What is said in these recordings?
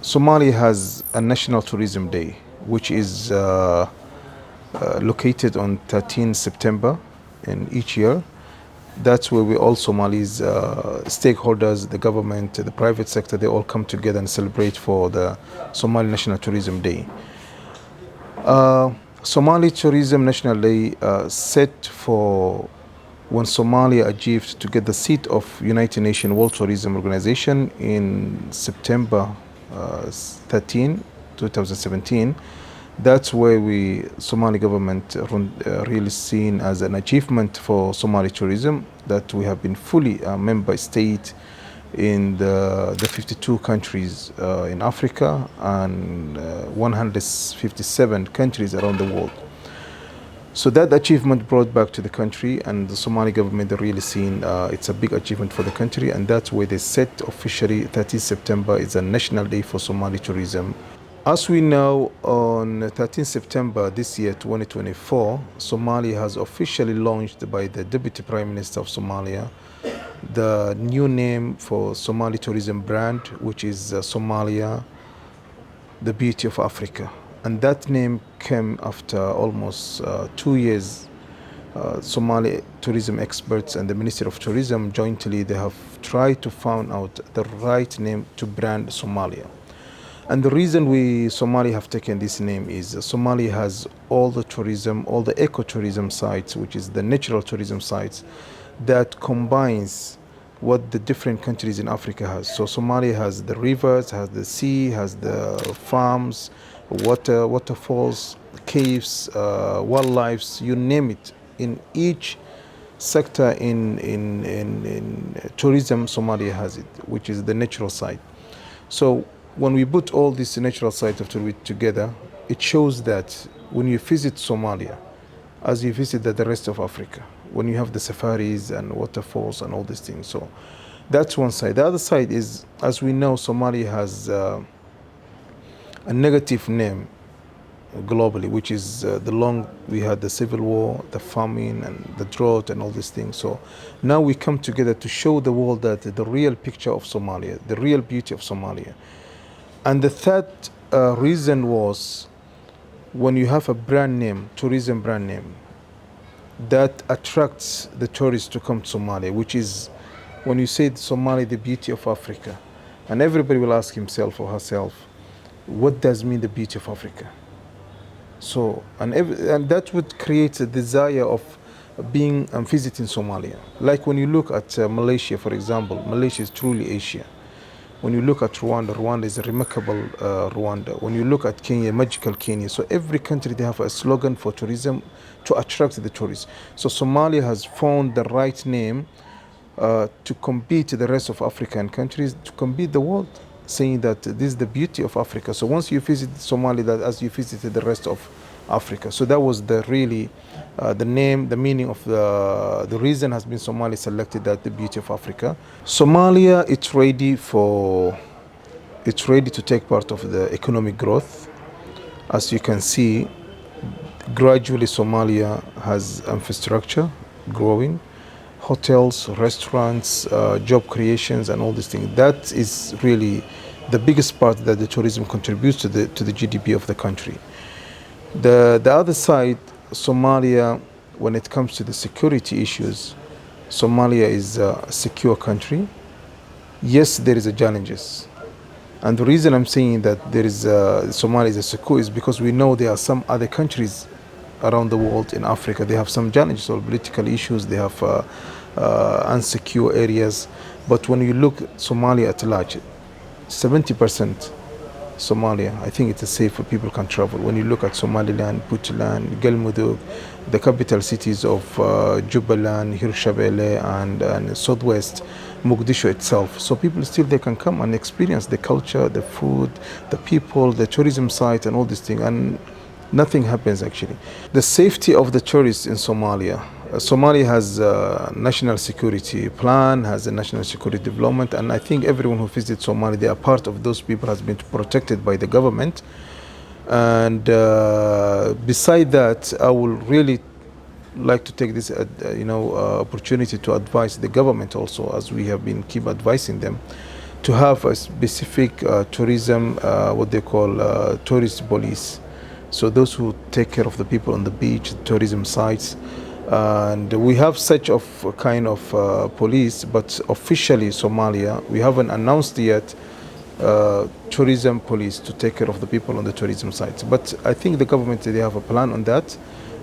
Somalia has a National Tourism Day, which is located on 13 September in each year. That's where we all Somalis, stakeholders, the government, the private sector, they all come together and celebrate for the Somali National Tourism Day. Somali Tourism National Day set for when Somalia achieved to get the seat of United Nations World Tourism Organization in September 13, 2017. That's where we Somali government really seen as an achievement for Somali tourism, that we have been fully a member state in the 52 countries in Africa and 157 countries around the world. So that achievement brought back to the country, and the Somali government are really seen it's a big achievement for the country, and that's where they set officially 30 September is a national day for Somali tourism. As we know, on 13 September this year, 2024, Somalia has officially launched by the Deputy Prime Minister of Somalia the new name for Somali tourism brand, which is Somalia, the Beauty of Africa. And that name came after almost 2 years. Somali tourism experts and the Ministry of Tourism jointly, they have tried to find out the right name to brand Somalia. And the reason we Somalia have taken this name is Somalia has all the tourism, all the ecotourism sites, which is the natural tourism sites that combines what the different countries in Africa has. So Somalia has the rivers, has the sea, has the farms, waterfalls, caves, wildlife, you name it. In each sector in tourism, Somalia has it, which is the natural side. So when we put all these natural sites together, it shows that when you visit Somalia, as you visit the rest of Africa, when you have the safaris and waterfalls and all these things. So that's one side. The other side is, as we know, Somalia has a negative name globally, which is we had the civil war, the famine, and the drought, and all these things. So now we come together to show the world that the real picture of Somalia, the real beauty of Somalia. And the third reason was, when you have a brand name, tourism brand name, that attracts the tourists to come to Somalia, which is, when you say Somalia, the beauty of Africa, and everybody will ask himself or herself, what does mean the beauty of Africa? So, and that would create a desire of being and visiting Somalia. Like when you look at Malaysia, for example, Malaysia is truly Asia. When you look at Rwanda, Rwanda is a remarkable Rwanda. When you look at Kenya, magical Kenya. So every country, they have a slogan for tourism to attract the tourists. So Somalia has found the right name to compete the rest of African countries, to compete the world, saying that this is the beauty of Africa. So once you visit Somalia, that as you visited the rest of Africa. So that was the really the name, the meaning of the reason has been Somalia selected as the beauty of Africa. Somalia, it's ready to take part of the economic growth. As you can see, gradually Somalia has infrastructure growing, hotels, restaurants, job creations, and all these things. That is really the biggest part that the tourism contributes to the GDP of the country. The other side, Somalia, when it comes to the security issues, Somalia is a secure country. Yes, there is a challenges. And the reason I'm saying that there is Somalia is a secure is because we know there are some other countries around the world in Africa. They have some challenges or political issues. They have unsecure areas. But when you look at Somalia at large, 70% Somalia, I think it is safe for people can travel. When you look at Somaliland, Puntland, Galmudug, the capital cities of Jubaland, Hirshabelle, and Southwest, Mogadishu itself. So people still, they can come and experience the culture, the food, the people, the tourism site, and all these things. And nothing happens actually. The safety of the tourists in Somalia. Somalia has a national security plan, has a national security development, and I think everyone who visits Somalia, they are part of those people, has been protected by the government. And beside that, I will really like to take this opportunity to advise the government also, as we have been keep advising them, to have a specific tourism, what they call tourist police. So those who take care of the people on the beach, tourism sites. And we have such of kind of police, but officially Somalia, we haven't announced yet tourism police to take care of the people on the tourism sites. But I think the government, they have a plan on that.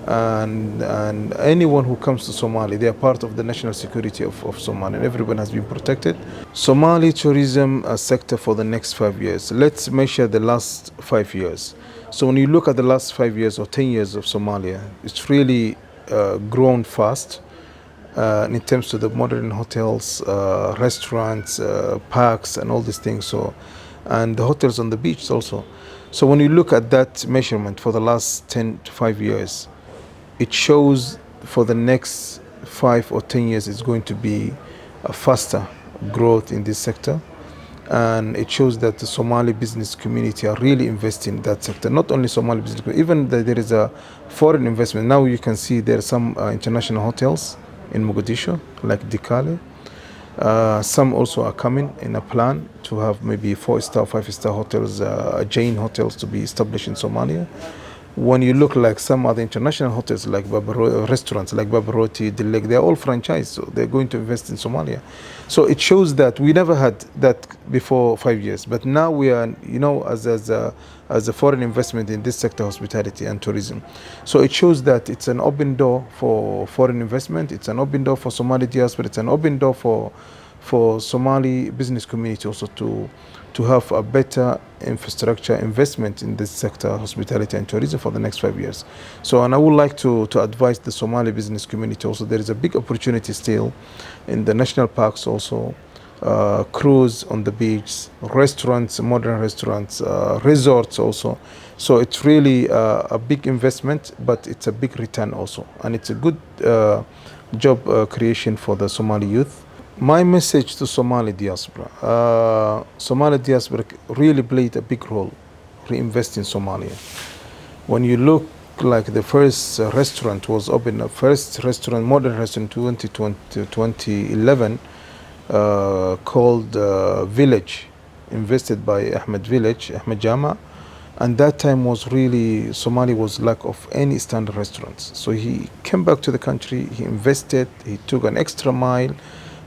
And anyone who comes to Somalia, they are part of the national security of Somalia, and everyone has been protected. Somali tourism sector for the next 5 years. Let's measure the last 5 years. So when you look at the last 5 years or 10 years of Somalia, it's really grown fast in terms of the modern hotels, restaurants, parks, and all these things. So, and the hotels on the beach also. So when you look at that measurement for the last 10 to 5 years, it shows for the next 5 or 10 years it's going to be a faster growth in this sector. And it shows that the Somali business community are really investing in that sector. Not only Somali business community, even there is a foreign investment. Now you can see there are some international hotels in Mogadishu, like Dikale. Some also are coming in a plan to have maybe 4-star, 5-star hotels, Jain hotels to be established in Somalia. When you look like some other international hotels, like restaurants like Babaroti, Dilek, they're all franchised, so they're going to invest in Somalia. So it shows that we never had that before 5 years, but now we are, as a foreign investment in this sector, hospitality and tourism. So it shows that it's an open door for foreign investment. It's an open door for Somali diaspora. It's an open door for Somali business community also to have a better infrastructure investment in this sector, hospitality and tourism, for the next 5 years. So, and I would like to advise the Somali business community also, there is a big opportunity still in the national parks also, cruise on the beach, restaurants, modern restaurants, resorts also. So it's really a big investment, but it's a big return also. And it's a good job creation for the Somali youth. My message to Somali diaspora, Somali diaspora really played a big role reinvest in Somalia. When you look, like the first restaurant was opened, the first restaurant, modern restaurant, 2011, called Village, invested by Ahmed Jama. And that time was really, Somalia was lack of any standard restaurants. So he came back to the country, he invested, he took an extra mile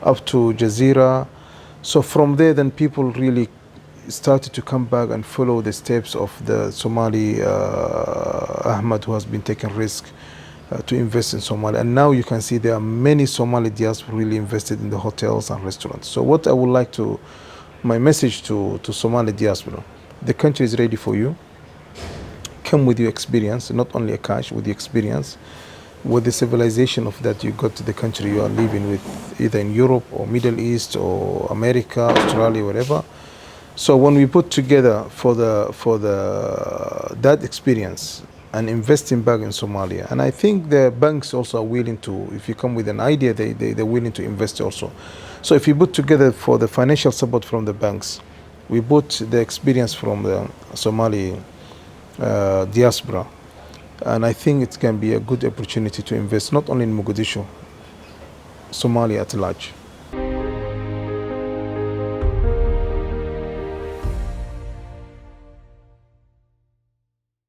up to Jazeera. So from there, then people really started to come back and follow the steps of the Somali Ahmad, who has been taking risk to invest in Somalia. And now you can see there are many Somali diaspora really invested in the hotels and restaurants. So what I would like to, my message to Somali diaspora, the country is ready for you. Come with your experience, not only a cash, with the experience, with the civilization of that you got to the country you are living with, either in Europe or Middle East or America, Australia, wherever. So when we put together for that experience and investing back in Somalia, and I think the banks also are willing to, if you come with an idea, they're willing to invest also. So if you put together for the financial support from the banks, we put the experience from the Somali diaspora, and I think it can be a good opportunity to invest not only in Mogadishu, Somalia at large.